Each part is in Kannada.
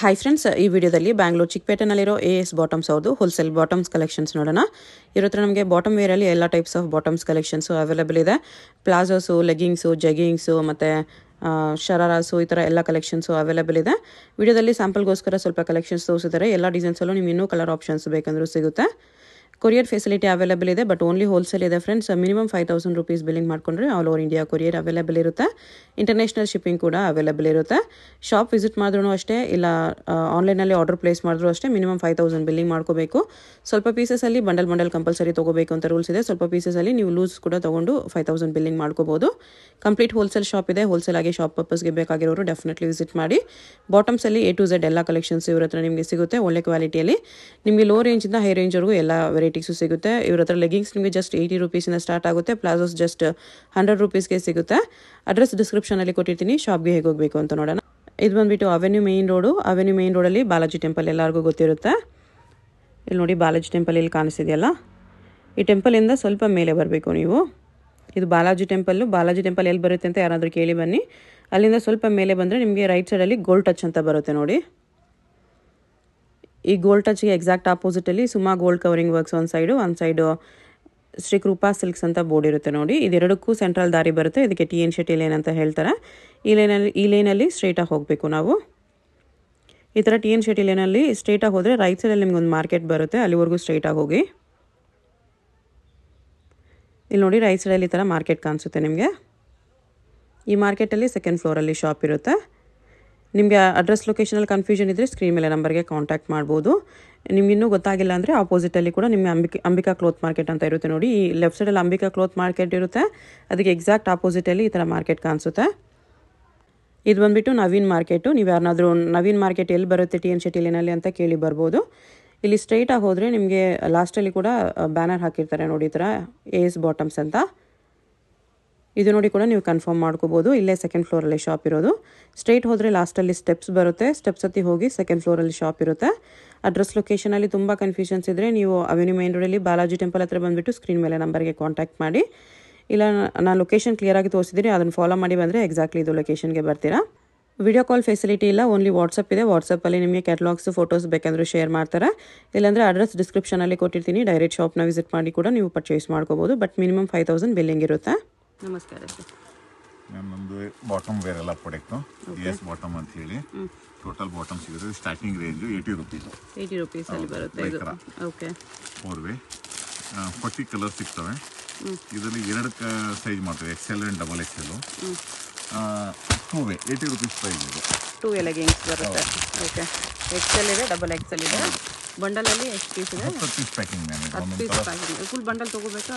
ಹಾಯ್ ಫ್ರೆಂಡ್ಸ್, ಈ ವಿಡಿಯೋದಲ್ಲಿ ಬ್ಯಾಂಗ್ಳೂರ್ ಚಿಕ್ಕಪೇಟೆನಲ್ಲಿರೋ AS ಬಾಟಮ್ಸ್ ಅವ್ರದ್ದು ಹೋಲ್ಸೇಲ್ ಬಾಟಮ್ಸ್ ಕಲೆಕ್ಷನ್ಸ್ ನೋಡೋಣ. ಇವತ್ತು ನಮಗೆ ಬಾಟಮ್ ವೇರಲ್ಲಿ ಎಲ್ಲ types of bottoms collections available ಇದೆ. ಪ್ಲಾಜೋಸು, ಲೆಗ್ಗಿಂಗ್ಸು, ಜಗ್ಗಿಂಗ್ಸು ಮತ್ತು ಶರಾರಾಸು ಈ ಥರ ಎಲ್ಲ ಕಲೆಕ್ಷನ್ಸು ಅವೈಲೇಬಲ್ ಇದೆ. ವಿಡಿಯೋದಲ್ಲಿ ಸ್ಯಾಂಪಲ್ಗೋಸ್ಕರ ಸ್ವಲ್ಪ ಕಲೆಕ್ಷನ್ಸ್ ತೋರಿಸಿದ್ದಾರೆ. ಎಲ್ಲ ಡಿಸೈನ್ಸಲ್ಲೂ ನಿಮ್ಗೆ ಇನ್ನೂ ಕಲರ್ ಆಪ್ಷನ್ಸ್ ಬೇಕಂದ್ರೂ ಸಿಗುತ್ತೆ. ಕೊರಿಯರ್ ಫೆಸಿಲಿಟಿ ಅವೈಲೇಬಲ್ ಇದೆ, ಬಟ್ ಓನ್ಲಿ ಹೋಲ್ಸೇಲ್ ಇದೆ ಫ್ರೆಂಡ್ಸ್. ಮಿನಿಮಮ್ 5,000 ರೂಪೀಸ್ ಬಿಲ್ಲಿಂಗ್ ಮಾಡ್ಕೊಂಡ್ರೆ all over India courier available ಇರುತ್ತೆ. ಇಂಟರ್ನ್ಯಾಷನಲ್ ಶಿಪ್ಪಿಂಗ್ ಕೂಡ ಅವೈಲೇಬಲ್ ಇರುತ್ತೆ. ಶಾಪ್ ವಿಸಿಟ್ ಮಾಡಿದ್ರೂ ಅಷ್ಟೇ, ಇಲ್ಲ ಆನ್ಲೈನಲ್ಲಿ ಆರ್ಡರ್ ಪ್ಲೇಸ್ ಮಾಡಿದ್ರೂ ಅಷ್ಟೇ ಮಿನಿಮಮ್ 5,000 ಬಿಲ್ಲಿಂಗ್ ಮಾಡ್ಕೋಬೇಕು. ಸ್ವಲ್ಪ ಪೀಸಸಲ್ಲಿ ಬಂಡಲ್ ಕಂಪಲ್ಸರಿ ತೊಗೋಬೇಕು ಅಂತ ರೂಲ್ಸ್ ಇದೆ. ಸ್ವಲ್ಪ ಪೀಸಸಲ್ಲಿ ನೀವು ಲೂಸ್ ಕೂಡ ತೊಗೊಂಡು 5,000 ಬಿಲ್ಲಿಂಗ್ ಮಾಡ್ಕೋಬೋದು. ಕಂಪ್ಲೀಟ್ ಹೋಲ್ಸೇಲ್ ಶಾಪ್ ಇದೆ. ಹೋಲ್ಸೇಲ್ ಆಗಿ ಶಾಪ್ ಪರ್ಪಸ್ಗೆ ಬೇಕಾಗಿರೋರು ಡೆಫಿನೆಟ್ಲಿ ವಿಸಿಟ್ ಮಾಡಿ. ಬಾಟಮ್ಸಲ್ಲಿ A to Z ಎಲ್ಲ ಕಲೆಕ್ಷನ್ಸ್ ಇವ್ರ ಹತ್ರ ನಿಮಗೆ ಸಿಗುತ್ತೆ ಒಳ್ಳೆ ಕ್ವಾಲಿಟಿಯಲ್ಲಿ. ನಿಮಗೆ ಲೋ ರೇಂಜಿಂದ ಹೈ ರೇಂಜ್ವರೆಗೂ ಎಲ್ಲ ವೆರೈಟೀಸು ಸಿಗುತ್ತೆ. ಇವ್ರ ಹತ್ರ ಲೆಗ್ಗಿಂಗ್ಸ್ ನಿಮಗೆ ಜಸ್ಟ್ 80 ರೂಪೀಸಿಂದ ಸ್ಟಾರ್ಟ್ ಆಗುತ್ತೆ. ಪ್ಲಾಜೋಸ್ ಜಸ್ಟ್ 100 ರೂಪೀಸ್ಗೆ ಸಿಗುತ್ತೆ. ಅಡ್ರೆಸ್ ಡಿಸ್ಕ್ರಿಪ್ಷನಲ್ಲಿ ಕೊಟ್ಟಿರ್ತೀನಿ. ಶಾಪ್ಗೆ ಹೇಗೆ ಹೋಗಬೇಕು ಅಂತ ನೋಡೋಣ. ಇದು ಬಂದುಬಿಟ್ಟು avenue main road. Avenue main ರೋಡಲ್ಲಿ ಬಾಲಾಜಿ ಟೆಂಪಲ್ ಎಲ್ಲರಿಗೂ ಗೊತ್ತಿರುತ್ತೆ. ಇಲ್ಲಿ ನೋಡಿ ಬಾಲಾಜಿ ಟೆಂಪಲ್ ಇಲ್ಲಿ ಕಾಣಿಸ್ತಿದೆಯಲ್ಲ, ಈ ಟೆಂಪಲಿಂದ ಸ್ವಲ್ಪ ಮೇಲೆ ಬರಬೇಕು ನೀವು. ಇದು ಬಾಲಾಜಿ ಟೆಂಪಲ್ಲು. ಬಾಲಾಜಿ ಟೆಂಪಲ್ ಎಲ್ಲಿ ಬರುತ್ತೆ ಅಂತ ಯಾರಾದರೂ ಕೇಳಿ ಬನ್ನಿ. ಅಲ್ಲಿಂದ ಸ್ವಲ್ಪ ಮೇಲೆ ಬಂದರೆ ನಿಮಗೆ ರೈಟ್ ಸೈಡಲ್ಲಿ ಗೋಲ್ಡ್ ಟಚ್ ಅಂತ ಬರುತ್ತೆ ನೋಡಿ. ಈ ಗೋಲ್ಡ್ ಟಚ್ಗೆ ಎಕ್ಸಾಕ್ಟ್ ಆಪೋಸಿಟಲ್ಲಿ ಸುಮಾ ಗೋಲ್ಡ್ ಕವರಿಂಗ್ ವರ್ಕ್ಸ್ ಒಂದು ಸೈಡು ಶ್ರೀ ಕೃಪಾ ಸಿಲ್ಕ್ಸ್ ಅಂತ ಬೋರ್ಡ್ ಇರುತ್ತೆ ನೋಡಿ. ಇದೆರಡಕ್ಕೂ ಸೆಂಟ್ರಲ್ ದಾರಿ ಬರುತ್ತೆ. ಇದಕ್ಕೆ TN ಶೆಟ್ಟಿ ಲೇನ್ ಅಂತ ಹೇಳ್ತಾರೆ. ಈ ಲೈನಲ್ಲಿ ಸ್ಟ್ರೈಟಾಗಿ ಹೋಗಬೇಕು ನಾವು. ಈ ಥರ TN ಶೆಟ್ಟಿ ಲೇನಲ್ಲಿ ಸ್ಟ್ರೈಟಾಗಿ ಹೋದರೆ ರೈಟ್ ಸೈಡಲ್ಲಿ ನಿಮ್ಗೆ ಒಂದು ಮಾರ್ಕೆಟ್ ಬರುತ್ತೆ. ಅಲ್ಲಿವರೆಗೂ ಸ್ಟ್ರೈಟಾಗಿ ಹೋಗಿ. ಇಲ್ಲಿ ನೋಡಿ ರೈಟ್ ಸೈಡಲ್ಲಿ ಈ ಥರ ಮಾರ್ಕೆಟ್ ಕಾಣಿಸುತ್ತೆ ನಿಮಗೆ. ಈ ಮಾರ್ಕೆಟಲ್ಲಿ ಸೆಕೆಂಡ್ ಫ್ಲೋರಲ್ಲಿ ಶಾಪ್ ಇರುತ್ತೆ. ನಿಮಗೆ ಅಡ್ರೆಸ್ ಲೊಕೇಶನಲ್ಲಿ ಕನ್ಫ್ಯೂಷನ್ ಇದ್ದರೆ ಸ್ಕ್ರೀನ್ ಮೇಲೆ ನಂಬರ್ಗೆ ಕಾಂಟ್ಯಾಕ್ಟ್ ಮಾಡ್ಬೋದು. ನಿಮ್ಗೆ ಇನ್ನೂ ಗೊತ್ತಾಗಿಲ್ಲ ಅಂದರೆ ಆಪೋಸಿಟಲ್ಲಿ ಕೂಡ ನಿಮಗೆ ಅಂಬಿಕಾ ಕ್ಲೋತ್ ಮಾರ್ಕೆಟ್ ಅಂತ ಇರುತ್ತೆ ನೋಡಿ. ಈ ಲೆಫ್ಟ್ ಸೈಡಲ್ಲಿ ಅಂಬಿಕಾ ಕ್ಲೋತ್ ಮಾರ್ಕೆಟ್ ಇರುತ್ತೆ. ಅದಕ್ಕೆ ಎಕ್ಸಾಕ್ಟ್ ಆಪೋಸಿಟಲ್ಲಿ ಈ ಥರ ಮಾರ್ಕೆಟ್ ಕಾಣಿಸುತ್ತೆ. ಇದು ಬಂದುಬಿಟ್ಟು ನವೀನ್ ಮಾರ್ಕೆಟು. ನೀವು ಯಾರನ್ನಾದರೂ ನವೀನ್ ಮಾರ್ಕೆಟ್ ಎಲ್ಲಿ ಬರುತ್ತೆ TN ಶೆಟ್ಟಿ ಲೇನಲ್ಲಿ ಅಂತ ಕೇಳಿ ಬರ್ಬೋದು. ಇಲ್ಲಿ ಸ್ಟ್ರೈಟಾಗಿ ಹೋದರೆ ನಿಮಗೆ ಲಾಸ್ಟಲ್ಲಿ ಕೂಡ ಬ್ಯಾನರ್ ಹಾಕಿರ್ತಾರೆ ನೋಡಿ, ಈ ಥರ AS ಬಾಟಮ್ಸ್ ಅಂತ. ಇದು ನೋಡಿ ಕೂಡ ನೀವು ಕನ್ಫರ್ಮ್ ಮಾಡ್ಕೋಬೋದು. ಇಲ್ಲೇ ಸೆಕೆಂಡ್ ಫ್ಲೋರಲ್ಲಿ ಶಾಪ್ ಇರೋದು. ಸ್ಟ್ರೈಟ್ ಹೋದರೆ ಲಾಸ್ಟಲ್ಲಿ ಸ್ಟೆಪ್ಸ್ ಬರುತ್ತೆ. ಸ್ಟೆಪ್ಸ್ ಹತ್ತಿ ಹೋಗಿ ಸೆಕೆಂಡ್ ಫ್ಲೋರಲ್ಲಿ ಶಾಪ್ ಇರುತ್ತೆ. ಅಡ್ರೆಸ್ ಲೊಕೇಶನಲ್ಲಿ ತುಂಬ ಕನ್ಫ್ಯೂಷನ್ಸ್ ಇದ್ದರೆ ನೀವು ಅವೆನ್ಯೂ ಮೇನ್ ರೋಡಲ್ಲಿ ಬಾಲಾಜಿ ಟೆಂಪಲ್ ಹತ್ರ ಬಂದುಬಿಟ್ಟು ಸ್ಕ್ರೀನ್ ಮೇಲೆ ನಂಬರ್ಗೆ ಕಾಂಟ್ಯಾಕ್ಟ್ ಮಾಡಿ. ಇಲ್ಲ ನಾನು ಲೊಕೇಶನ್ ಕ್ಲಿಯರಾಗಿ ತೋರಿಸಿದ್ದೀನಿ, ಅದನ್ನು ಫಾಲೋ ಮಾಡಿ ಬಂದರೆ ಎಕ್ಸಾಕ್ಟ್ಲಿ ಇದು ಲೊಕೇಶನ್ಗೆ ಬರ್ತೀರಾ. ವಿಡಿಯೋ ಕಾಲ್ ಫೆಸಿಲಿಟಿ ಇಲ್ಲ, ಓನ್ಲಿ ವಾಟ್ಸಪ್ ಇದೆ. ವಾಟ್ಸಪ್ಪಲ್ಲಿ ನಿಮಗೆ ಕ್ಯಾಟಲಾಗ್ಸು ಫೋಟೋಸ್ ಬೇಕಂದ್ರೆ ಶೇರ್ ಮಾಡ್ತಾರೆ. ಇಲ್ಲಾಂದರೆ ಅಡ್ರೆಸ್ ಡಿಸ್ಕ್ರಿಪ್ಷನಲ್ಲಿ ಕೊಟ್ಟಿರ್ತೀನಿ. ಡೈರೆಕ್ಟ್ ಶಾಪ್ನ ವಿಸಿಟ್ ಮಾಡಿ ಕೂಡ ನೀವು ಪರ್ಚೇಸ್ ಮಾಡ್ಕೋಬೋದು. ಬಟ್ ಮಿನಿಮಮ್ 5,000 ಬಿಲ್ಲಿಂಗ್ ಇರುತ್ತೆ. ನಮಸ್ಕಾರ ಸರ್. ನಮ್ಮದು ಬಾಟಮ್ ವೇರ್ ಎಲ್ಲ ಪ್ರಾಡಕ್ಟು AS ಬಾಟಮ್ ಅಂತ ಹೇಳಿ ಟೋಟಲ್ ಬಾಟಮ್ ಸಿಗುತ್ತೆ. Starting range 80 rupees. 80 ರೂಪೀಸಲ್ಲಿ ಬರುತ್ತೆ ಇದು. ಓಕೆ. 4 ವೇ 40 ಕಲರ್ಸ್ ಸಿಗ್ತವೆ. ಇದರಲ್ಲಿ 2 ಸೈಜ್ ಮಾಡ್ತೇವೆ, XL and XXL. 2 way 80 rupees price ಇದೆ. 2 ವೇ ಲೆಗ್ಗಿಂಗ್ಸ್ ಬರುತ್ತೆ. ಓಕೆ. XL ಇದೆ, XXL ಇದೆ. ಬಂಡಲಲ್ಲಿ ಎಷ್ಟು ಪೀಸ್ ಇದೆ? 10 ಪೀಸ್ ಪ್ಯಾಕಿಂಗ್. ಫುಲ್ ಬಂಡಲ್ ತಗೋಬೇಕಾ?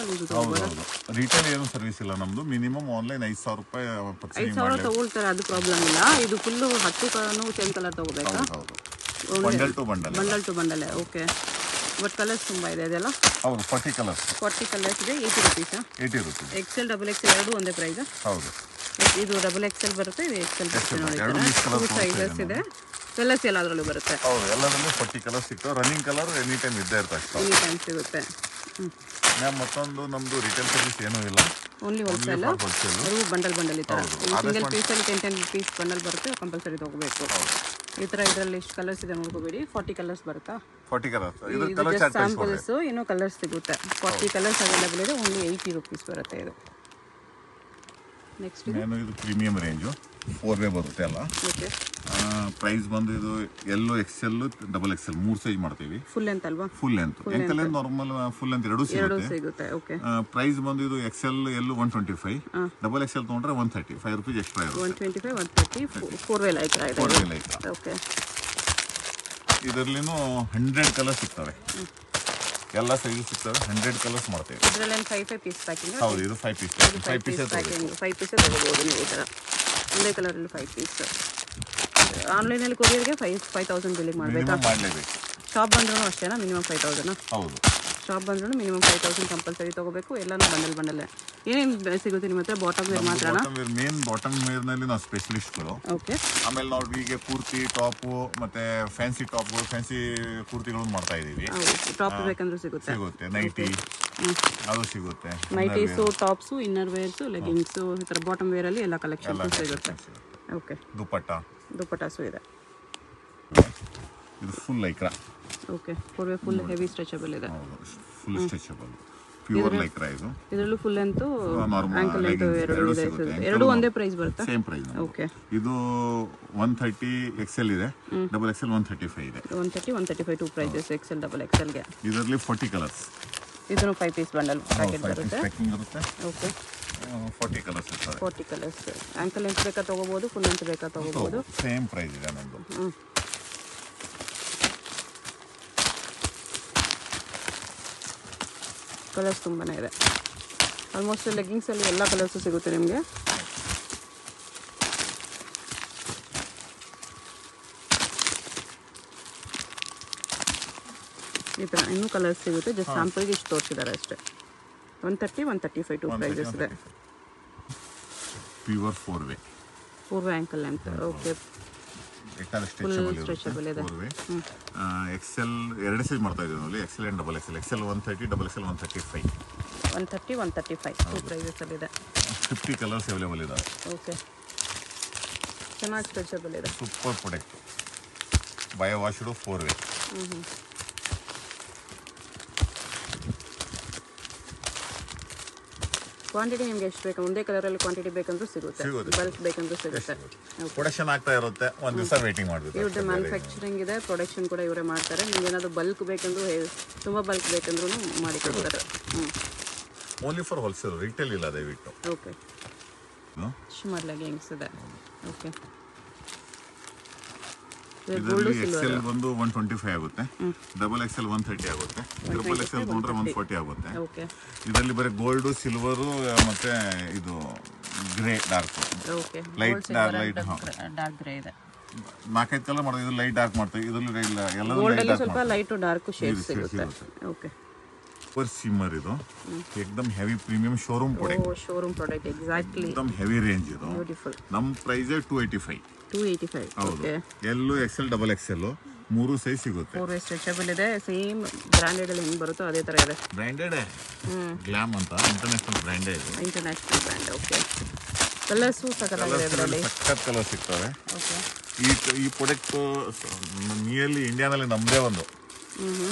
ರಿಟೇಲ್ ಏನು ಸರ್ವಿಸ್ ಇಲ್ಲ ನಮ್ಮದು. ಮಿನಿಮಮ್ ಆನ್ಲೈನ್ 5,000 ರೂಪಾಯಿ 5,000 ತಗೊಳ್ತಾರೆ, ಅದು ಪ್ರಾಬ್ಲಮ್ ಇಲ್ಲ. ಇದು ಫುಲ್ಲು 10 ಸೇಮ್ ಕಲರ್ ತಗೋಬೇಕಾ? Bundle to bundle. Okay. But colours ತುಂಬ ಇದೆ ಅದೆಲ್ಲ. ಹೌದು, 40 ಕಲರ್ಸ್ ಇದೆ. 80 ರೂಪೀಸಾ? 80 ರೂಪೀಸ್. XL XXL ಎರಡು ಒಂದೇ ಪ್ರೈಸಾ? ಹೌದು. ಇದು XXL ಬರುತ್ತೆ, ಇದು XL ಬರುತ್ತೆ ನೋಡಿ. 2 ಸೈಜಸ್ ಇದೆ. ಕಲರ್ಸ್ ಎಲ್ಲದರಲ್ಲೂ ಬರುತ್ತೆ. ಹೌದು, ಎಲ್ಲದರಲ್ಲೂ 40 ಕಲರ್ಸ್ ಸಿಗ್ತವೆ. ರನ್ನಿಂಗ್ ಕಲರ್ ಎನಿ ಟೈಮ್ ಇದ್ದೇ ಇರ್ತದೆ. ಎನಿ ಟೈಮ್ ಸಿಗುತ್ತೆ. ಮ್ಯಾಮ್ ಮತ್ತೊಂದು ನಮ್ಮದು ರಿಟೇಲ್ ಸರ್ವಿಸ್ ಏನೂ ಇಲ್ಲ, ಓನ್ಲಿ ಹೋಲ್ಸೇಲ್. ಅದು ಬಂಡಲ್ ಈ ಥರ ಸಿಂಗಲ್ ಪೀಸಲ್ಲಿ 10 ಪೀಸ್ ಬಂಡಲ್ ಬರುತ್ತೆ. ಕಂಪಲ್ಸರಿ ತೊಗೋಬೇಕು. ಈ ಥರ ಇದರಲ್ಲಿ ಎಷ್ಟು ಕಲರ್ಸ್ ಇದೆ ನೋಡ್ಕೋಬೇಡಿ. 40 ಕಲರ್ಸ್ ಬರುತ್ತಾ? 40 ಕಲರ್ಸ್ ಸ್ಯಾಂಪಲ್ಸು. ಇನ್ನೂ ಕಲರ್ಸ್ ಸಿಗುತ್ತೆ. 40 ಕಲರ್ಸ್ ಅವೈಲೇಬಲ್ ಇದೆ. ಓನ್ಲಿ 80 ರೂಪೀಸ್ ಬರುತ್ತೆ ಇದು. ನೆಕ್ಸ್ಟ್ ಇದು ಪ್ರೀಮಿಯಂ ರೇಂಜು 4 ವೇ ಬರುತ್ತೆ ಎಲ್ಲ. ಓಕೆ. ಪ್ರೈಸ್ ಬಂದು ಇದು ಎಲ್ಲೋ XL XXL 3 ಸೈಜ್ ಮಾಡ್ತೀವಿ. ಫುಲ್ ಲೆಂತ್ ಅಲ್ವಾ? Full length normal full length ಎರಡೂ ಸಿಗುತ್ತೆ. ಓಕೆ. ಪ್ರೈಸ್ ಬಂದು ಇದು XL ಎಲ್ಲೂ 125, XXL ತೊಗೊಂಡ್ರೆ 135 ರೂಪೀಸ್ ಎಕ್ಸ್ಟ್ರಾ ಇರುತ್ತೆ. 125 130 4 ವೇ ಲೈಕ್. ಓಕೆ. ಇದರಲ್ಲಿನೂ 100 ಕಲರ್ಸ್ ಸಿಗ್ತವೆ. ಎಲ್ಲ ಸೈಜ್ ಸಿಗ್ತವೆ. 100 ಕಲರ್ಸ್ ಮಾಡ್ತೇವೆ. ಇದರಲ್ಲಿ 5 ಪೀಸ್ ಪ್ಯಾಕಿಂಗ್. ಹೌದು, ಇದು 5 ಪೀಸ್ ಪ್ಯಾಕಿಂಗ್. 5 ಪೀಸ್ ತಗೋಬಹುದು ನೀವು. ಈ ಥರ ಒಂದೇ ಕಲರಲ್ಲಿ 5 ಪೀಸ್. ಆನ್ಲೈನಲ್ಲಿ ಕೊರಿಯರ್ಗೆ 5,000 ಬಿಲ್ಲಿಂಗ್ ಮಾಡಬೇಕಾ? ಮಾಡಲೇಬೇಕು. ಶಾಪ್ ಬಂದ್ರೂ ಅಷ್ಟೇನಾ? ಮಿನಿಮಮ್ 5,000? ಹೌದು. ಶಾಪ್ ಬಂದ್ರೂ ಮಿನಿಮಮ್ 5,000 ಕಂಪಲ್ಸರಿ ತೊಗೋಬೇಕು. ಎಲ್ಲನೂ ಬಂಡಲ್. ಏನೇನು ಸಿಗುತ್ತೆ ನಿಮ್ಮ ಹತ್ರ? ಬಾಟಮ್ ವೇರ್ ಮಾತ್ರ? ಮೇನ್ ಬಾಟಮ್ ವೇರ್ನಲ್ಲಿ ನಾವು ಸ್ಪೆಷಲಿಸ್ಟ್ಗಳು. ಓಕೆ. ಆಮೇಲೆ ನಾವು ಈಗ ಪೂರ್ತಿ ಟಾಪು ಮತ್ತೆ ಫ್ಯಾನ್ಸಿ ಟಾಪ್ಗಳು, ಫ್ಯಾನ್ಸಿ ಕುರ್ತಿಗಳು ಮಾಡ್ತಾ ಇದ್ದೀವಿ. ಟಾಪ್ ಬೇಕಂದ್ರೂ ಸಿಗುತ್ತೆ. ನೈಟಿ ಅದು ಸಿಗುತ್ತೆ. Nighties, tops, inner wears, leggings, ಈ ಥರ ಬಾಟಮ್ ವೇರಲ್ಲಿ ಎಲ್ಲ ಕಲೆಕ್ಷನ್ಸು ಸಿಗುತ್ತೆ. ಓಕೆ. ದುಪ್ಪಟ್ಟಾಸು ಇದೆ. ಇದು full Lycra. Okay, four way full heavy stretchable ಇದೆ. ಹೌದು, ಫುಲ್ ಸ್ಟ್ರೆಚಬಲ್ ಪ್ಯೂರ್ ಲೈಕ್ರಾ ಇದು. ಇದರಲ್ಲೂ ಫುಲ್ ಅಂತೂ ನಾರ್ಮಲ್ ಆಂಕಲ್ ಅಂತೂ ಎರಡು ಇದೆ. ಎರಡು ಒಂದೇ ಪ್ರೈಸ್ ಬರುತ್ತಾ? Same price. ಓಕೆ, ಇದು 130 XL ಇದೆ, ಡಬಲ್ XL 135 ಇದೆ. 130 135 two prices XL double XL ಗೆ. ಇದರಲ್ಲಿ 40 ಕಲರ್ಸ್. ಇದನ್ನು 5 ಪೀಸ್ ಬಂಡಲ್ ಪ್ಯಾಕೆಟ್ ಬರುತ್ತೆ. ಪ್ಯಾಕಿಂಗ್ ಇರುತ್ತೆ. ಓಕೆ, 40 ಕಲರ್ಸ್ ಇರ್ತವೆ. 40 ಕಲರ್ಸ್. ಆಂಕಲ್ ಲೆಂತ್ ಬೇಕಾ ತಗೋಬಹುದು, ಫುಲ್ ಲೆಂತ್ ಬೇಕಾ ತಗೋಬಹುದು. ಸೇಮ್ ಪ್ರೈಸ್ ಇದೆ ನಮ್ಮದು. ಕಲರ್ಸ್ ತುಂಬಾನೇ ಇದೆ. ಆಲ್ಮೋಸ್ಟ್ ಲೆಗ್ಗಿಂಗ್ಸ್ ಅಲ್ಲಿ ಎಲ್ಲ ಕಲರ್ಸು ಸಿಗುತ್ತೆ ನಿಮಗೆ. ಈ ಥರ ಇನ್ನೂ ಕಲರ್ಸ್ ಸಿಗುತ್ತೆ. ಜಸ್ಟ್ ಸ್ಯಾಂಪಲ್ಗೆ ಇಷ್ಟು ತೋರಿಸಿದ್ದಾರೆ ಅಷ್ಟೇ. 130 135 ಟೂ ಪ್ರೈಸಸ್ ಇದೆ. Pure 4 way ankle length. Okay, full stretchable ಇದೆ. XL ಎರಡು ಸೈಜ್ ಮಾಡ್ತಾ ಇದ್ದೀವಿ ನೋಡಿ, XL and double XL. XL 130, double XL 135. 130 135 two prices ಅಲ್ಲಿ ಇದೆ. 50 ಕಲರ್ಸ್ ಅವೈಲೇಬಲ್ ಇದಾವೆ. ಓಕೆ, ಚೆನ್ನಾಗಿ ಸ್ಟ್ರೆಚಬಲ್ ಇದೆ. Super product. Bio washed 4 way. Quantity ನಿಮ್ಗೆ ಎಷ್ಟು ಬೇಕು, ಒಂದೇ ಕಲರಲ್ಲಿ ಕ್ವಾಂಟಿಟಿ ಬೇಕಂದ್ರೂ ಸಿಗುತ್ತೆ, ಬಲ್ಕ್ ಬೇಕಂದ್ರೂ ಸಿಗುತ್ತೆ. ಪ್ರೊಡಕ್ಷನ್ ಆಗ್ತಾ ಇರುತ್ತೆ, ಒಂದು ದಿವಸ ವೇಟಿಂಗ್ ಮಾಡಬೇಕು. ಇವ್ರದ್ದು ಮ್ಯಾನುಫ್ಯಾಕ್ಚರಿಂಗ್ ಇದೆ, ಪ್ರೊಡಕ್ಷನ್ ಕೂಡ ಇವರೇ ಮಾಡ್ತಾರೆ. ನಿಮ್ಗೆ ಏನಾದರೂ ಬಲ್ಕ್ ಬೇಕಂದ್ರೂ, ತುಂಬ ಬಲ್ಕ್ ಬೇಕಂದ್ರೂ ಮಾಡಿ ಕೊಡ್ತಾರೆ. ಓನ್ಲಿ ಫಾರ್ ಹೋಲ್ಸೇಲ್, ರಿಟೇಲ್ ಇಲ್ಲ ದಯವಿಟ್ಟು. ಓಕೆ, ಶಿಮರ್ ಲೆಗ್ಗಿಂಗ್ಸ್ ಇದೆ. ಓಕೆ, ಇದರಲ್ಲಿ XL ಬಂದು 125 ಆಗುತ್ತೆ, ಡಬಲ್ XL 130 ಆಗುತ್ತೆ, ಟ್ರಿಪಲ್ XL ತೊಗೊಂಡ್ರೆ 140 ಆಗುತ್ತೆ. ಓಕೆ, ಇದರಲ್ಲಿ ಬರೀ ಗೋಲ್ಡು, ಸಿಲ್ವರು ಮತ್ತೆ ಇದು grey dark. Okay, light dark grey ಇದೆ. 4-5 ಕಲರ್ ಮಾಡ್ತೀವಿ. ಇದು ಲೈಟ್ ಡಾರ್ಕ್ ಮಾಡ್ತೀವಿ. ಇದರಲ್ಲಿ ಎಲ್ಲ ಗೋಲ್ಡ್ ಅಲ್ಲಿ ಸ್ವಲ್ಪ ಲೈಟ್ ಡಾರ್ಕ್ ಶೇಡ್ ಸಿಗುತ್ತೆ. ಓಕೆ, ಸೂಪರ್ ಶಿಮ್ಮರ್ ಇದು, ಏಕದಮ್ heavy premium showroom product. Showroom product, exactly. ಏಕದಮ್ ಹೆವಿ ರೇಂಜ್ ಇದು. ಬ್ಯೂಟಿಫುಲ್. ನಮ್ಮ ಪ್ರೈಸ್ 285. 285. ಹೌದು, ಎಲ್ಲೂ XL ಡಬಲ್ XL 3 ಸೈಜ್ ಸಿಗುತ್ತೆ. 4 ವೇ ಸ್ಟ್ರೆಚಬಲ್ ಇದೆ. ಸೇಮ್ ಬ್ರಾಂಡೆಡ್ ಅಲ್ಲಿ ಹೆಂಗ್ ಬರುತ್ತೋ ಅದೇ ತರ ಇದೆ. ಬ್ರಾಂಡೆಡ್ ಗ್ಲಾಮ್ ಅಂತ ಇಂಟರ್ನ್ಯಾಷನಲ್ ಬ್ರಾಂಡ್ ಇದೆ. International brand. ಓಕೆ, ಕಲರ್ಸ್ ಸಕ್ಕತ್ತಾಗಿದೆ ಇದರಲ್ಲಿ. ಸಕ್ಕತ್ ಕಲರ್ ಸಿಗ್ತವೆ. ಓಕೆ, ಈ ಪ್ರಾಡಕ್ಟ್ ನಿಯರ್ಲಿ ಇಂಡಿಯಾನಲ್ಲಿ ನಮ್ಮದೇ ಒಂದು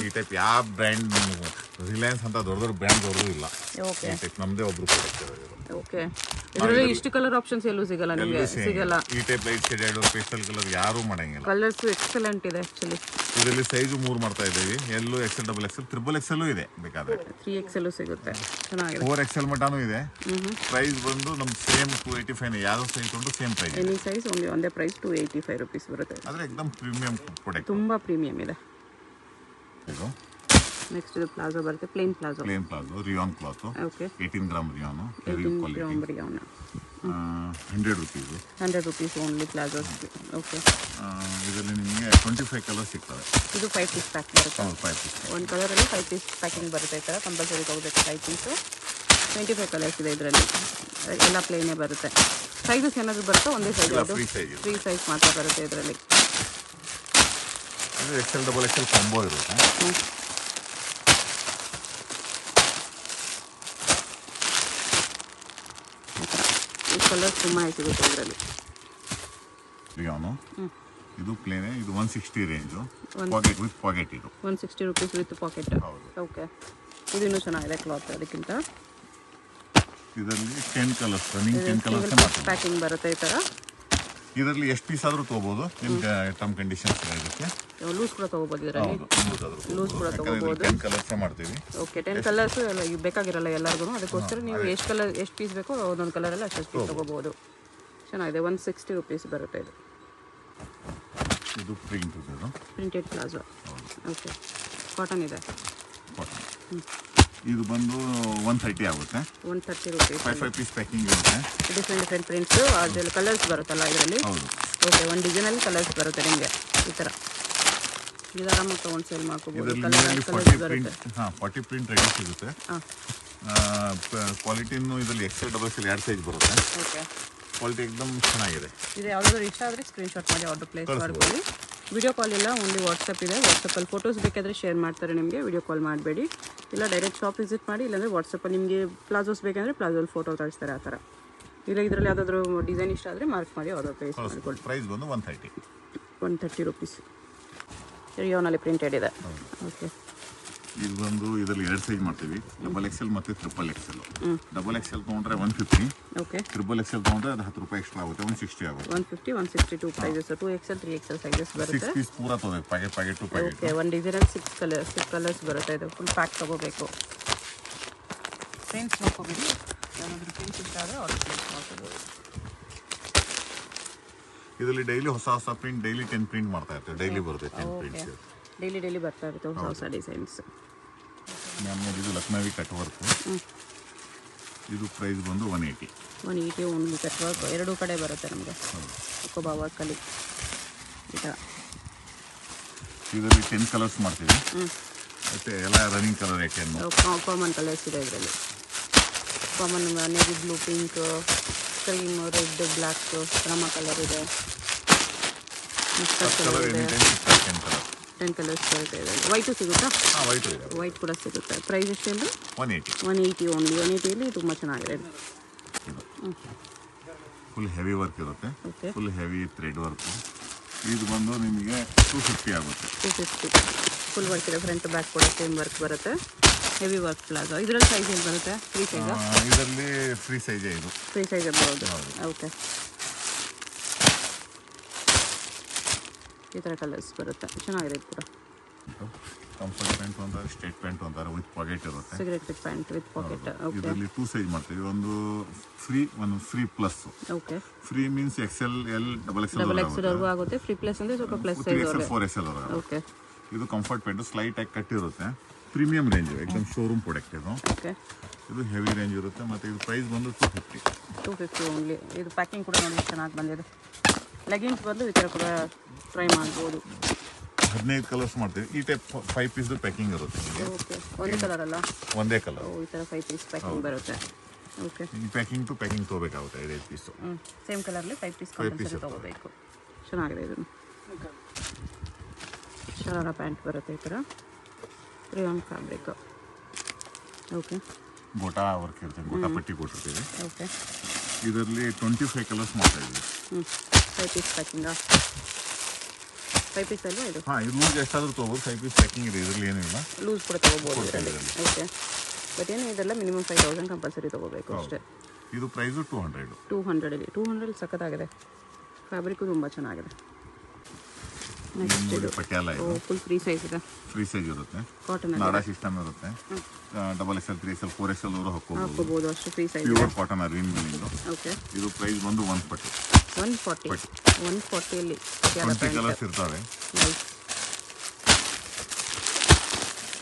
ಈ ಟೈಪ್ ಯಾವ ಬ್ರ್ಯಾಂಡ್, ರಿಲಯನ್ಸ್ ಅಂತ ದೊಡ್ಡ ದೊಡ್ಡ ಬ್ರ್ಯಾಂಡ್ ಅವ್ರದ್ದು ಇಲ್ಲ. ಓಕೆ, ಈ ಟೈಪ್ ನಮ್ಮದೇ ಒಬ್ರು ಪ್ರಾಡಕ್ಟ್. ಓಕೆ, ಇದರಲ್ಲಿ ಇಷ್ಟು ಕಲರ್ ಆಪ್ಷನ್ಸ್ ಎಲ್ಲೂ ಸಿಗಲ್ಲ ನಿಮಗೆ. ಸಿಗಲ್ಲ. ಈ type light shaded pastel colour ಯಾರು ಮಾಡಂಗಿಲ್ಲ. ಕಲರ್ಸ್ ಎಕ್ಸಲೆಂಟ್ ಇದೆ ಆಕ್ಚುಲಿ. ಇದರಲ್ಲಿ ಸೈಜ್ 3 ಮಾಡ್ತಾ ಇದ್ದೀವಿ. ಎಲ್ಲೂ XL double XL triple XL ಇದೆ, ಬೇಕಾದ್ರೆ 3XL ಸಿಗುತ್ತೆ. ಚೆನ್ನಾಗಿದೆ. 4XL ಮಟಾನು ಇದೆ. ಪ್ರೈಸ್ ಬಂದು ನಮ್ಮ ಸೇಮ್ 285. ಯಾವ ಸೈಜ್ ಕೊಂಡು ಸೇಮ್ ಪ್ರೈಸ್. ಎನಿ ಸೈಜ್ ಒಂದೇ ಪ್ರೈಸ್ 285 ರೂಪೀಸ್ ಬರುತ್ತೆ. ಆದರೆ ಎಕ್ದಮ್ ಪ್ರೀಮಿಯಂ ಪ್ರಾಡಕ್ಟ್. ತುಂಬಾ ಪ್ರೀಮಿಯಂ ಇದೆ. ಇದು ನೆಕ್ಸ್ಟ್ ಇದು ಪ್ಲಾಜೋ ಬರುತ್ತೆ, plain palazzo. Rayon cloth. Okay, 18 gram rayon, heavy quality. 100 rupees. 100 rupees only palazzos. ಓಕೆ, ಇದರಲ್ಲಿ ನಿಮಗೆ 25 ಕಲರ್ ಸಿಗ್ತವೆ. ಇದು 5 ಪೀಸ್ ಪ್ಯಾಕ್ ಬರುತ್ತೆ. 5 ಪೀಸ್. ಒಂದು ಕಲರಲ್ಲಿ 5 ಪೀಸ್ ಪ್ಯಾಕಿಂಗ್ ಬರುತ್ತೆ. ಈ ಥರ ಕಂಪಲ್ಸರಿ ತಗೋಬೇಕು 5 ಪೀಸು. 25 ಕಲರ್ಸ್ ಇದೆ ಇದರಲ್ಲಿ. ಎಲ್ಲ ಪ್ಲೇನೇ ಬರುತ್ತೆ. ಸೈಜಸ್ ಏನಾದರೂ ಬರುತ್ತೋ ಒಂದೇ ಸೈಜ್, ಅದು 3 ಸೈಜ್ ಮಾತ್ರ ಬರುತ್ತೆ ಇದರಲ್ಲಿ. XL ಡಬಲ್ XL ಕಾಂಬೋ ಇರುತ್ತೆ. ಈ ಕಲರ್ ತುಂಬಾ ಸಿಗುತ್ತೆ ಇದರಲ್ಲಿ. ರಿಯಾನು ಇದು ಪ್ಲೇನ್. ಇದು 160 ರೇಂಜು. Packet with packet. ಇದು 160 ರೂಪೀಸ್ ವಿತ್ ಪಾಕೆಟ್. ಓಕೆ, ಇದು ಇನ್ನೂ ಚೆನ್ನಾಗಿದೆ ಕ್ಲಾತ್ ಅದಕ್ಕಿಂತ. ಇದರಲ್ಲಿ 10 ಕಲರ್ಸ್, ರನ್ನಿಂಗ್ 10 ಕಲರ್ಸ್ ಪ್ಯಾಕಿಂಗ್ ಬರುತ್ತೆ ಈ ಥರ. ಇದರಲ್ಲಿ ಎಷ್ಟು ಪೀಸ್ ಆದರೂ ತೊಗೋಬೋದು, ನಿಮ್ಗೆ ಟರ್ಮ್ ಕಂಡೀಷನ್ಸ್ ಇರುತ್ತೆ. ಲೂಸ್ ಕೂಡ ತೊಗೋಬೋದು ಇದರಲ್ಲಿ. ಲೂಸ್ ಕೂಡ ತೊಗೋಬೋದು. 10 ಕಲರ್ಸ್ ಮಾಡ್ತೀವಿ. ಓಕೆ, 10 ಕಲರ್ಸ್ ಬೇಕಾಗಿರಲ್ಲ ಎಲ್ಲರಿಗೂ. ಅದಕ್ಕೋಸ್ಕರ ನೀವು ಎಷ್ಟು ಪೀಸ್ ಬೇಕೋ ಒಂದೊಂದು ಕಲರಲ್ಲಿ ಅಷ್ಟು ಪೀಸ್ ತೊಗೋಬೋದು. ಚೆನ್ನಾಗಿದೆ. 160 ರೂಪೀಸ್ ಬರುತ್ತೆ ಇದು. ಇದು ಪ್ರಿಂಟೆಡ್ ಪ್ಲಾಜೋ. ಓಕೆ, ಕಾಟನ್ ಇದೆ. ಇದು ಬಂದು 130 ಆಗುತ್ತೆ. 130 ರೂಪೀಸ್. 5 ಪೀಸ್ ಪ್ಯಾಕಿಂಗ್ ಇರುತ್ತೆ. ಡಿಫ್ರೆಂಟ್ ಪ್ರಿಂಟ್ಸ್, ಅದರಲ್ಲಿ ಕಲರ್ಸ್ ಬರುತ್ತಲ್ಲ ಇದರಲ್ಲಿ. ಓಕೆ, ಒಂದು ಡಿಸೈನಲ್ಲಿ ಕಲರ್ಸ್ ಬರುತ್ತೆ ನಿಮಗೆ ಈ ಥರ. ಇದು ಆರಾಮಾಗಿ ತೊಗೊಂಡು ಸೇಲ್ ಮಾಡ್ಕೋಬೋದು. 40 ಪ್ರಿಂಟ್ ರೆಡಿ ಸಿಗುತ್ತೆ. ಕ್ವಾಲಿಟಿನೂ ಇದರಲ್ಲಿ XL ಡಬಲ್ XL 2 ಸೈಜ್ ಬರುತ್ತೆ. ಓಕೆ, ಕ್ವಾಲಿಟಿ ಎಕ್ದಮ್ ಚೆನ್ನಾಗಿದೆ. ಇದು ಯಾವುದಾದ್ರು ಇಷ್ಟ ಆದರೆ ಸ್ಕ್ರೀನ್ಶಾಟ್ ಮಾಡಿ ಆರ್ಡರ್ ಪ್ಲೇಸ್ ಮಾಡ್ಕೊಳ್ಳಿ. ವಿಡಿಯೋ ಕಾಲ್ ಇಲ್ಲ, ಓನ್ಲಿ ವಾಟ್ಸಪ್ ಇದೆ. ವಾಟ್ಸಪ್ಪಲ್ಲಿ ಫೋಟೋಸ್ ಬೇಕಾದರೆ ಶೇರ್ ಮಾಡ್ತಾರೆ ನಿಮಗೆ. ವಿಡಿಯೋ ಕಾಲ್ ಮಾಡಬೇಡಿ. ಇಲ್ಲ ಡೈರೆಕ್ಟ್ ಶಾಪ್ ವಿಸಿಟ್ ಮಾಡಿ, ಇಲ್ಲಾಂದರೆ ವಾಟ್ಸಪ್ಪಲ್ಲಿ ನಿಮಗೆ ಪ್ಲಾಜೋಸ್ ಬೇಕಂದರೆ ಪ್ಲಾಜೋಲ್ಲಿ ಫೋಟೋ ಕಳಿಸ್ತಾರೆ ಆ ಥರ. ಇಲ್ಲ ಇದರಲ್ಲಿ ಯಾವುದಾದ್ರೂ ಡಿಸೈನ್ ಇಷ್ಟ ಆದರೆ ಮಾರ್ಕ್ ಮಾಡಿ ಆರ್ಡರ್ ಪ್ಲೇಸ್ ಮಾಡ್ಕೊಳ್ಳಿ. ಪ್ರೈಸ್ ಬಂದು 130 ರೂಪೀಸ್. ರಿಯೋನಲ್ಲಿ ಪ್ರಿಂಟೆಡ್ ಇದೆ. ಓಕೆ, ಇದು ಬಂದು ಇದರಲ್ಲಿ 2 ಸೈಜ್ ಮಾಡ್ತೀವಿ, ಡಬಲ್ ಎಕ್ಸೆಲ್ ಮತ್ತು ಟ್ರಿಪಲ್ ಎಕ್ಸೆಲ್. ಡಬಲ್ ಎಕ್ಸೆಲ್ ತೊಗೊಂಡ್ರೆ 150, ಓಕೆ. ಟ್ರಿಪಲ್ ಎಕ್ಸೆಲ್ ತೊಗೊಂಡ್ರೆ ಅದು 10 ರೂಪಾಯಿ ಎಕ್ಸ್ಟ್ರಾ ಆಗುತ್ತೆ, 160 ಆಗುತ್ತೆ. 150, 162 ಪ್ರೈಸಸ್. 2XL 3XL ಸೈಜಸ್ ಬರುತ್ತೆ. 6 ಪೀಸ್ ಪೂರ ತೊಗೋಬೇಕು, ಪ್ಯಾಕೆಟ್ ಟು ಪ್ಯಾಕೆಟ್. ಓಕೆ, ಒಂದು ಡಿಸೈನಲ್ಲಿ 6 ಕಲರ್ಸ್ ಬರುತ್ತೆ. ಇದು ಫುಲ್ ಪ್ಯಾಕ್ ತೊಗೋಬೇಕು. ಪ್ರಿಂಟ್ಸ್ ನೋಡ್ಕೋಬೇಡಿ, ಯಾರಾದರೂ ಪ್ರಿಂಟ್ಸ್ ಇಷ್ಟ ಆದರೆ ಆರ್ಡರ್ ಪ್ಲೇಸ್ ಮಾಡ್ಕೋಬೋದು. ಇದರಲ್ಲಿ ಡೈಲಿ ಹೊಸ ಪ್ರಿಂಟ್, ಡೈಲಿ 10 ಪ್ರಿಂಟ್ ಮಾಡ್ತಾ ಇರ್ತೀವಿ, ಡೈಲಿ ಬರುತ್ತೆ 10 ಪ್ರಿಂಟ್ಸ್. ಡೈಲಿ ಬರ್ತಾ ಇರುತ್ತೆ ಹೊಸ ಡಿಸೈನ್ಸ್. ಆಮೇಲೆ ಇದು ಲಕ್ನವಿ ಕಟ್ ವರ್ಕ್. ಇದು ಪ್ರೈಸ್ ಬಂದು 180. 180 ಓನ್ಲಿ ಕಟ್ ವರ್ಕ್. 2 ಕಡೆ ಬರುತ್ತೆ ನಮಗೆ ಒಬ್ಬ ವರ್ಕಲ್ಲಿ ಈ ಥರ. ಇದರಲ್ಲಿ 10 ಕಲರ್ಸ್ ಮಾಡ್ತೀವಿ, ಮತ್ತು ಎಲ್ಲ ರನ್ನಿಂಗ್ ಕಲರ್ 10 ಕಾಮನ್ ಕಲರ್ಸ್ ಇದೆ ಇದರಲ್ಲಿ. Common navy blue, pink, cream, red, black, ರಮ ಕಲರ್ ಇದೆ, ಮಿಕ್ಸರ್ ಕಲರ್ ಇದೆ. 10 ಕಲರ್ಸ್ ಬರುತ್ತೆ ಇದರಲ್ಲಿ. ವೈಟು ಸಿಗುತ್ತಾ? ವೈಟ್ ಕೂಡ ಸಿಗುತ್ತೆ. ಪ್ರೈಸ್ ಎಷ್ಟು ಅಂದರೆ 180 ಓನ್ಲಿ. 180ಲಿ ತುಂಬ ಚೆನ್ನಾಗಿದೆ. ಫುಲ್ ಹೆವಿ ವರ್ಕ್ ಇರುತ್ತೆ, okay. Full heavy thread work. ಇದು ಬಂದು ನಿಮಗೆ 250 ಆಗುತ್ತೆ. 250 ಫುಲ್ ವರ್ಕ್ ಇದೆ. ಫ್ರಂಟ್ ಬ್ಯಾಕ್ ಕೂಡ ಸೇಮ್ ವರ್ಕ್ ಬರುತ್ತೆ. Heavy work palazzo. ಇದರಲ್ಲಿ ಸೈಜ್ ಏನು ಬರುತ್ತೆ? Free size? ಇದರಲ್ಲಿ ಫ್ರೀ ಸೈಜೇ. ಇದು ಫ್ರೀ ಸೈಜ್ ಬರೋದು. ಓಕೆ, ಈ ಥರ ಕಲರ್ಸ್ ಬರುತ್ತೆ. ಚೆನ್ನಾಗಿದೆ ಇದು ಕೂಡ. ಕಂಫರ್ಟ್ ಪ್ಯಾಂಟ್ ಅಂತಾರೆ, ಸ್ಟೇಟ್ ಪ್ಯಾಂಟ್ ಅಂತಾರೆ, ವಿತ್ ಪಾಕೆಟ್ ಇರುತ್ತೆ. Cigarette pant with packet. Okay, ಇದರಲ್ಲಿ 2 ಸೈಜ್ ಮಾಡ್ತೀವಿ, ಒಂದು free plus. Okay, free means XL, L, double XL ವರೆಗೂ ಆಗುತ್ತೆ. ಫ್ರೀ ಪ್ಲಸ್ ಅಂದರೆ ಸ್ವಲ್ಪ ಪ್ಲಸ್ ಸೈಜ್. 4XL ವರೆಗೂ. ಓಕೆ, ಇದು ಕಂಫರ್ಟ್ ಪ್ಯಾಂಟ್, ಸ್ಲೈಟ್ ಆಗಿ ಕಟ್ ಇರುತ್ತೆ, ಪ್ರೀಮಿಯಂ ರೇಂಜ್, ಎಕ್ದಮ್ ಶೋರೂಮ್ ಪ್ರಾಡಕ್ಟ್ ಇದು. ಓಕೆ, ಇದು ಹೆವಿ ರೇಂಜ್ ಇರುತ್ತೆ. ಮತ್ತು ಇದು ಪ್ರೈಸ್ ಬಂದು 250 ಓನ್ಲಿ. ಇದು ಪ್ಯಾಕಿಂಗ್ ಕೂಡ ನೋಡಿ ಚೆನ್ನಾಗಿ ಬಂದಿದೆ. ಲೆಗಿನ್ಸ್ ಬದಲು ಈ ಥರ ಕೂಡ ಟ್ರೈ ಮಾಡ್ಬೋದು. 15 ಕಲರ್ಸ್ ಮಾಡ್ತೀವಿ. ಈ ಟೈಪ್ 5 ಪೀಸ್ ಪ್ಯಾಕಿಂಗ್ ಇರುತ್ತೆ. ಓಕೆ, ಒಂದೇ ಕಲರ್ ಅಲ್ಲ? ಒಂದೇ ಕಲರ್. ಈ ಥರ 5 ಪೀಸ್ ಪ್ಯಾಕಿಂಗ್ ಬರುತ್ತೆ. ಓಕೆ, ಈ ಪ್ಯಾಕಿಂಗ್ ಟು ಪ್ಯಾಕಿಂಗ್ ತೊಗೋಬೇಕಾಗುತ್ತೆ 5 ಪೀಸು. ಸೇಮ್ ಕಲರ್ಲಿ 5 ಪೀಸ್ ಕಂಪಲ್ಸರಿ ತೊಗೋಬೇಕು. ಚೆನ್ನಾಗಿದೆ. ಇದನ್ನು ಶರಾರ ಪ್ಯಾಂಟ್ ಬರುತ್ತೆ ಈ ಥರ, rayon fabric. Okay, gota work ಇರುತ್ತೆ, ಗೋಟಾ ಪಟ್ಟಿ ಕೊಟ್ಟಿರ್ತೀವಿ. ಓಕೆ, ಇದರಲ್ಲಿ 25 ಕಲರ್ಸ್ ಮಾಡ್ತಾ ಇದ್ದೀವಿ. 5 ಪೀಸ್ ಪ್ಯಾಕಿಂಗಾ? 5 ಪೀಸ್ ಅಲ್ವಾ ಇದು? ಇದು ಲೂಸ್ ಎಷ್ಟಾದರೂ ತೊಗೋಬೋದು. 5 ಪೀಸ್ ಪ್ಯಾಕಿಂಗ್ ಇದೆ, ಇದರಲ್ಲಿ ಏನಿಲ್ಲ. ಲೂಸ್ ಕೂಡ ತೊಗೋಬೋದು ಇದರಲ್ಲಿ. ಓಕೆ, ಬಟ್ ಏನು ಇದೆಲ್ಲ ಮಿನಿಮಮ್ 5000 ಕಂಪಲ್ಸರಿ ತೊಗೋಬೇಕು ಅಷ್ಟೇ. ಇದು ಪ್ರೈಸು 200. 200 ಸಖತ್ತಾಗಿದೆ. ಫ್ಯಾಬ್ರಿಕ್ಕು ತುಂಬ ಚೆನ್ನಾಗಿದೆ. ನೆಕ್ಸ್ಟ್ ಇದು ಪಟಿಯಾಲ. ಫುಲ್ ಫ್ರೀ ಸೈಜ್ ಇದೆ. ಫ್ರೀ ಸೈಜ್ ಇರುತ್ತೆ, ಕಾಟನ್ ನಾಡಾ ಸಿಸ್ಟಮ್ ಇರುತ್ತೆ. ಡಬಲ್ XL, 3XL, 4XL ಅವರು ಹಾಕೋಬಹುದು. ಅಷ್ಟು ಫ್ರೀ ಸೈಜ್. ಪ್ಯೂರ್ ಕಾಟನ್ ಅರ್ವಿನ್ ಮೇಲಿಂದು. ಓಕೆ, ಇದು ಪ್ರೈಸ್ ಬಂದು 140. 140 20 ಕಲರ್ಸ್ ಇರ್ತವೆ.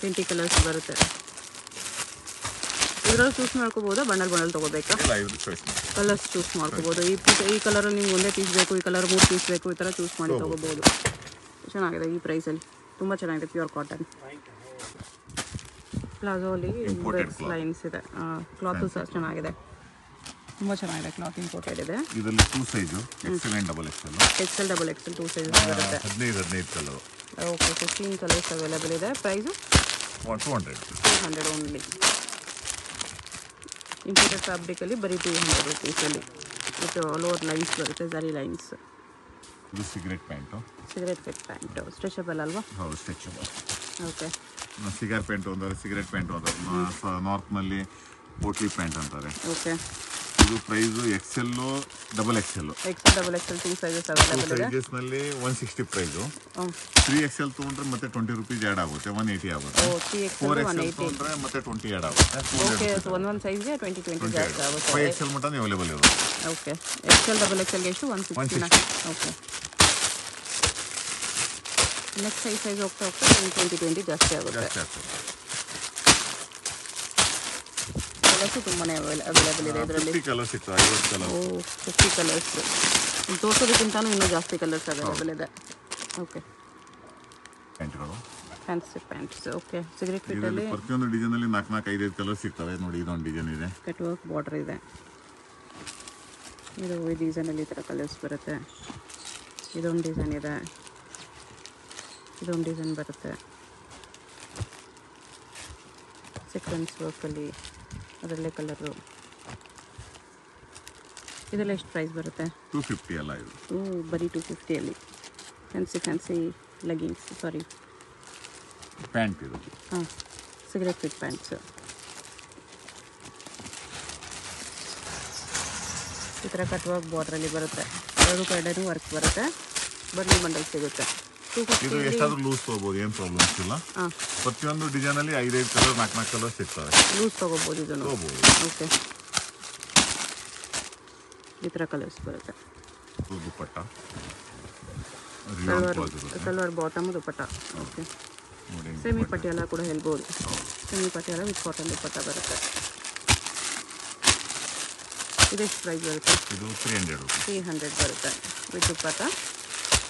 20 ಕಲರ್ಸ್ ಬರುತ್ತೆ. ಇದರಲ್ಲಿ ಚೂಸ್ ಮಾಡ್ಕೋಬೋದಾ? ಬಂಡಲ್ ತೊಗೋಬೇಕಾ? ಕಲರ್ಸ್ ಚೂಸ್ ಮಾಡ್ಕೋಬೋದು. ಈ ಕಲರಲ್ಲಿ ನಿಮ್ಗೆ ಒಂದೇ ಪೀಸ್ ಬೇಕು, ಈ ಕಲರ್ 3 ಪೀಸ್ ಬೇಕು, ಈ ಥರ ಚೂಸ್ ಮಾಡಿ ತೊಗೋಬೋದು. ಚೆನ್ನಾಗಿದೆ ಈ ಪ್ರೈಸಲ್ಲಿ, ತುಂಬ ಚೆನ್ನಾಗಿದೆ. ಪ್ಯೂರ್ ಕಾಟನ್ ಪ್ಲಾಜೋ ಅಲ್ಲಿ ಲೈನ್ಸ್ ಇದೆ. ಕ್ಲಾತು ಸಹ ಚೆನ್ನಾಗಿದೆ, ತುಂಬ ಚೆನ್ನಾಗಿದೆ. ಕ್ಲಾತ್ ಇಂಪೋರ್ಟೆಡ್ ಇದೆ. ಇದರಲ್ಲಿ 2 size, XL and XXL. XL, XXL 2 size ಬರುತ್ತೆ. 15 ಕಲರ್. ಓಕೆ, 15 ಕಲರ್ಸ್ ಅವೈಲೇಬಲ್ ಇದೆ. Price 200 only. ಇಂಪೋರ್ಟೆಡ್ ಫ್ಯಾಬ್ರಿಕಲ್ಲಿ ಬರೀ 200 ರೂಪೀಸಲ್ಲಿ ವಿತ್ ಆಲ್ ಓವರ್ ಲೈನ್ಸ್ ಬರುತ್ತೆ, ಝರಿ ಲೈನ್ಸ್. ಇದು cigarette pant. Cigarette pant stretchable ಅಲ್ವಾ? ಹೌದು, ಸ್ಟ್ರೆಚಬಲ್. ಓಕೆ, ಸಿಗರ್ ಪ್ಯಾಂಟು ಅಂತಾರೆ, ಸಿಗರೆಟ್ ಪ್ಯಾಂಟು ಅಂತಾರೆ. ನಾರ್ತ್ನಲ್ಲಿ ಪೋಟ್ಲಿ ಪ್ಯಾಂಟ್ ಅಂತಾರೆ. ಓಕೆ, ಇದು price XL, XXL. XL 2 sizes available ಇದೆ. ಸೈಜಸ್ನಲ್ಲಿ 160 ಪ್ರೈಸು. 3XL ತೊಗೊಂಡ್ರೆ ಮತ್ತೆ 20 ರೂಪೀಸ್ ಆ್ಯಡ್ ಆಗುತ್ತೆ, 180 ಆಗುತ್ತೆ. 4XL ತೊಗೊಂಡ್ರೆ ಮತ್ತೆ 20 ಆ್ಯಡ್ ಆಗುತ್ತೆ. ಓಕೆ, ಸೊ ಒಂದೊಂದು ಸೈಜ್ಗೆ 20 ಜಾಸ್ತಿ ಆಗುತ್ತೆ. 5XL ಮಟನ್ ಅವೈಲೇಬಲ್ ಇರುತ್ತೆ. ಓಕೆ, XL, XXLಗೆ ಎಷ್ಟು? 160. ಓಕೆ, ನೆಕ್ಸ್ಟ್ ಸೈಜ್ ಹೋಗ್ತಾ 20 ಜಾಸ್ತಿ ಆಗುತ್ತೆ. ಕಲರ್ಸು ತುಂಬಾ ಅವೈಲೇಬಲ್ ಇದೆ ಇದರಲ್ಲಿ. 50 ಕಲರ್ಸ್ ಇತ್ತು, 50 ಕಲರ್. 50 ಕಲರ್ಸ್. ತೋರಿಸೋದಕ್ಕಿಂತಲೂ ಇನ್ನೂ ಜಾಸ್ತಿ ಕಲರ್ಸ್ ಅವೈಲೇಬಲ್ ಇದೆ. ಓಕೆ, ಪ್ಯಾಂಟ್ಗಳು, ಫ್ಯಾನ್ಸಿ ಪ್ಯಾಂಟ್ಸ್. ಓಕೆ, ಸಿಗರೆಟ್ ಫಿಟ್ಟಲ್ಲಿ ಪ್ರತಿಯೊಂದು ಡಿಸೈನಲ್ಲಿ 4, 5 ಕಲರ್ಸ್ ಸಿಗ್ತವೆ. ನೋಡಿ, ಇದೊಂದು ಡಿಸೈನ್ ಇದೆ, ಕಟ್ ವರ್ಕ್ ಬಾರ್ಡರ್ ಇದೆ. ಇದು ಈ ಡಿಸೈನಲ್ಲಿ ಈ ಥರ ಕಲರ್ಸ್ ಬರುತ್ತೆ. ಇದೊಂದು ಡಿಸೈನ್ ಇದೆ, ಇದೊಂದು ಡಿಸೈನ್ ಬರುತ್ತೆ. ಸೀಕ್ವೆನ್ಸ್ ವರ್ಕಲ್ಲಿ ಅದರಲ್ಲೇ ಕಲರು. ಇದೆಲ್ಲ ಎಷ್ಟು ಪ್ರೈಸ್ ಬರುತ್ತೆ? 250 ಅಲ್ಲ ಇದು? ಬರೀ 250ಅಲ್ಲಿ ಫ್ಯಾನ್ಸಿ ಲೆಗಿನ್ಸ್ ಸಾರಿ ಪ್ಯಾಂಟ್ ಇದು. ಹಾಂ, ಸಿಗರೆಟ್ ಫಿಟ್ ಪ್ಯಾಂಟ್ಸ್. ಈ ಥರ ಕಟ್ ವರ್ಕ್ ಬಾರ್ಡ್ರಲ್ಲಿ ಬರುತ್ತೆ. ಎರಡು ಕಡೆನೂ ವರ್ಕ್ ಬರುತ್ತೆ. ಬಂಡಲ್ ಬಂಡಲ್ ಸಿಗುತ್ತೆ. ಇದು ಎಷ್ಟಾದ್ರೂ ಲೂಸ್ ತೊಗೋಬೋದು, ಏನು ಪ್ರಾಬ್ಲಮ್ಸ್ ಇಲ್ಲ. ಪ್ರತಿಯೊಂದು ಡಿಸೈನಲ್ಲಿ 5 ಕಲರ್ 4 ಕಲರ್ ಸಿಗ್ತವೆ. ಲೂಸ್ ತೊಗೋಬೋದು ಇದನ್ನು. ತೊಗೋಬೋದು. ಓಕೆ, ಈ ಥರ ಕಲರ್ಸ್ ಬರುತ್ತೆ. ದುಪ್ಪಟ್ಟ ಸಲ್ವಾರ್ ಬಾಟಮ್ ದುಪ್ಪಟ್ಟ. ಓಕೆ, ಸೆಮಿ ಪಟಿಯಾಲ ಕೂಡ ಹೇಳ್ಬೋದು. ಸೆಮಿ ಪಟಿಯಾಲ ವಿತ್ ಕಾಟನ್ ದುಪ್ಪಟ್ಟ ಬರುತ್ತೆ. ಇದೆಷ್ಟು ಪ್ರೈಸ್ ಬರುತ್ತೆ? ಇದು 300 ಬರುತ್ತೆ ವಿತ್ ದುಪ್ಪಟ್ಟ.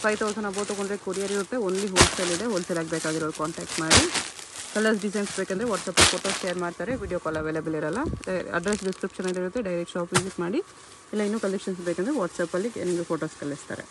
5000 ಅಬೌವ್ ತೊಗೊಂಡ್ರೆ ಕೊರಿಯರ್ ಇರುತ್ತೆ. ಓನ್ಲಿ ಹೋಲ್ಸೇಲ್ ಇದೆ. ಹೋಲ್ಸೇಲ್ ಆಗಬೇಕಾಗಿರೋರು ಕಾಂಟ್ಯಾಕ್ಟ್ ಮಾಡಿ. ಕಲರ್ಸ್ ಡಿಸೈನ್ಸ್ ಬೇಕಂದರೆ ವಾಟ್ಸಪ್ಪಲ್ಲಿ ಫೋಟೋಸ್ ಶೇರ್ ಮಾಡ್ತಾರೆ. ವಿಡಿಯೋ ಕಾಲ್ ಅವೈಲೇಬಲ್ ಇರೋಲ್ಲ. ಅಡ್ರೆಸ್ ಡಿಸ್ಕ್ರಿಪ್ಷನಲ್ಲಿ ಇರುತ್ತೆ. ಡೈರೆಕ್ಟ್ ಶಾಪ್ ವಿಸಿಟ್ ಮಾಡಿ. ಇಲ್ಲ ಇನ್ನೂ ಕಲೆಕ್ಷನ್ಸ್ ಬೇಕಂದರೆ ವಾಟ್ಸಪ್ಪಲ್ಲಿ ನಿಮಗೆ ಫೋಟೋಸ್ ಕಳಿಸ್ತಾರೆ.